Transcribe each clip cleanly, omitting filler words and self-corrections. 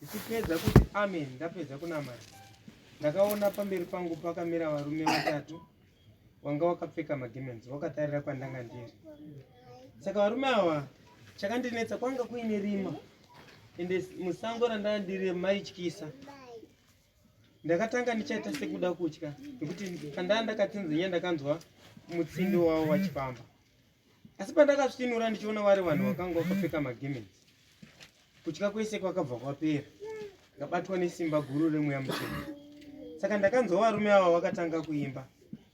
Ndichipedza kuti amen, ndapedza kunamata. Ndakaona pamberi pangu pakamira varume vatatu wanga wakapfeka magemenzi wakatarira kwandanga ndiri. Saka varume ava chakandinetsa kwanga kuine rima ende musango randanga ndiri maityisa. Ndakatanga ndichaita sekuda kutya nekuti pandanga ndakatinzinya ndakanzwa mutsindi wavo wachifamba. Asi pandakasvinura ndichiona vari vanhu vakanga vakapfeka magemenzi, kutya kwese kwakabva kwapera. Ndabatwa nesimba guru remweya mutsvene. Saka ndakanzwa varume ava vakatanga kuimba.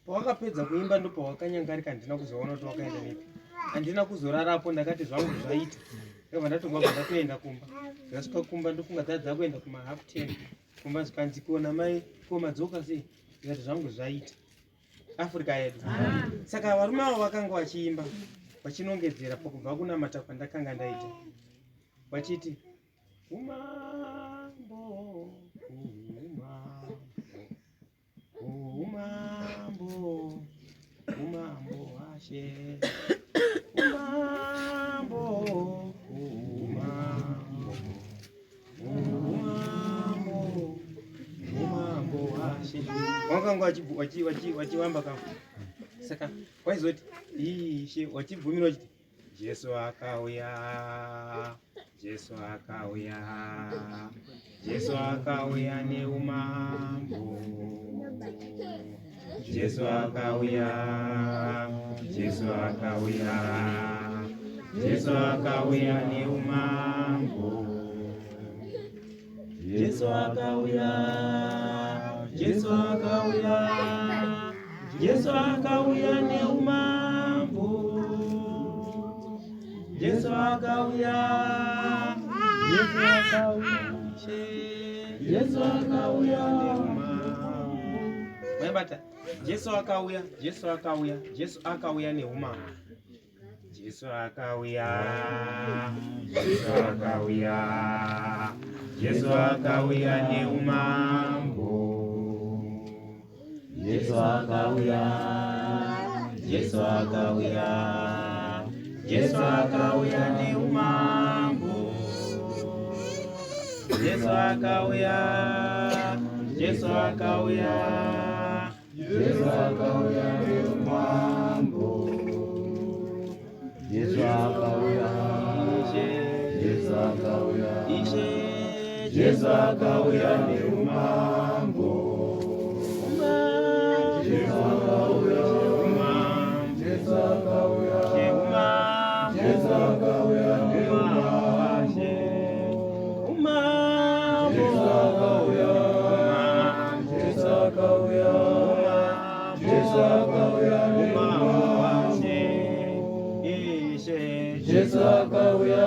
Pavakapedza kuimba ndipo pavakanyangarika, handina kuzoona kuti vakaenda nepi. Handina kuzorarapo, ndakati zvangu zvaita. Ndakabva ndatongwa ndatoenda kumba. Ndasvika kumba ndofunga dzadza kuenda kuma 10:30. Kumba zvikanzi kuona mai komadzoka sei. Ndikati zvangu zvaita. Afrika yedu. Saka varume ava vakanga vachiimba vachinongedzera pakubva kunamata kwandakanga ndaita. Vachiti umambo umambo umambo washe umambo umambo umambo umambo washe. Wakanga wachivamba kamwe. Saka waizoti ishe wachibvumira wachiti Jesu akauya, Jesu akauya, Jesu akauya neumambo. Jesu akauya, Jesu akauya, Jesu akauya neumambo. Jesu akauya, Jesu akauya, Jesu akauya neumambo. Jesu akauya, Jesu akauya, Jesu akauya neumambo. Mwebata, Jesu akauya, Jesu akauya, Jesu akauya neumambo. Jesu akauya, Jesu akauya, Jesu akauya neumambo. Jesu akauya, Jesu akauya, Jesu akauya neumambo. Jesu akauya, Jesu akauya, Jesu akauya neumambo. Jesu akauya, Jesu akauya, Jesu akauya neumambo. Jesu akauya, Jesu akauya, Jesu akauya neumambo. Jesu akauya, Jesu akauya, Jesu akauya neumambo. Jesu akauya, Jesu akauya,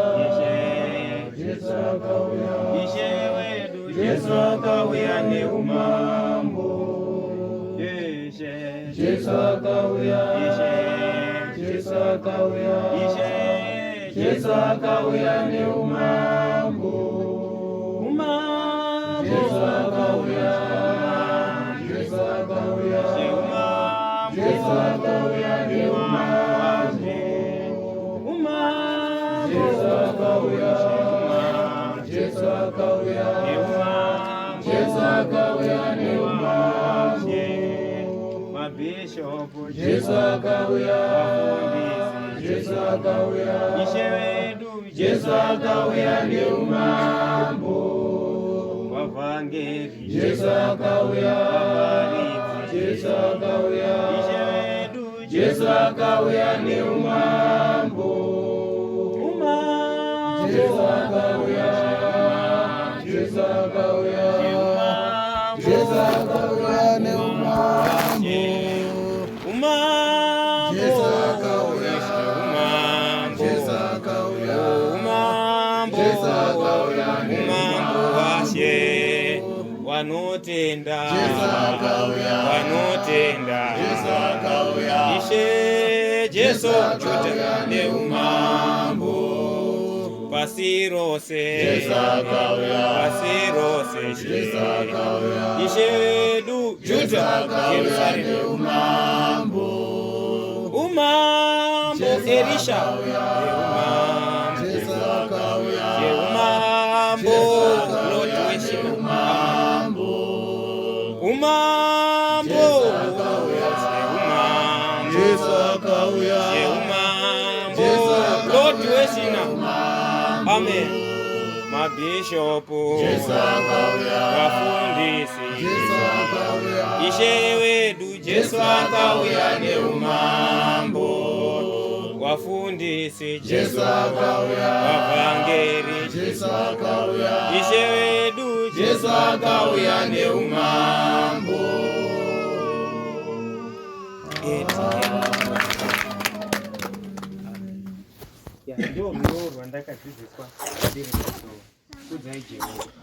Jesu akauya neumambo. Jesu akauya, Jesu akauya, Jesu akauya neumambo. Jesu akauya, Jesu akauya, Jesu akauya neumambo. Jesu akauya, Jesu akauya, Jesu akauya neumambo. Mabishop, Jesu akauya, Jesu akauya, Jesu akauya neumambo. Wavangeli, Jesu akauya, Jesu akauya, Jesu akauya neumambo. Jesu akauya, Jesu akauya, Jesu akauya neumambo. Jesu akauya, Jesu akauya, Jesu akauya neumambo. Wanotenda, Jesu akauya, wanotenda, Jesu akauya, Ishe Jesu akauya neumambo. Pasirose, Jesu akauya, pasirose, Jesu akauya, Ishe du Juda Yerusalemu neumambo. Umambo Elisha, Jesu akauya, Umambo Lot sina. Amen. Mabishopu, wafundisi, ishe wedu Jesu akauya ne umambo. Wafundisi Jesu akauya, wavangeri Jesu akauya, ishe wedu Jesu akauya ne umambo. Ya ndio mloro andaka sisi kwa kadiri kwa kudai Jehova.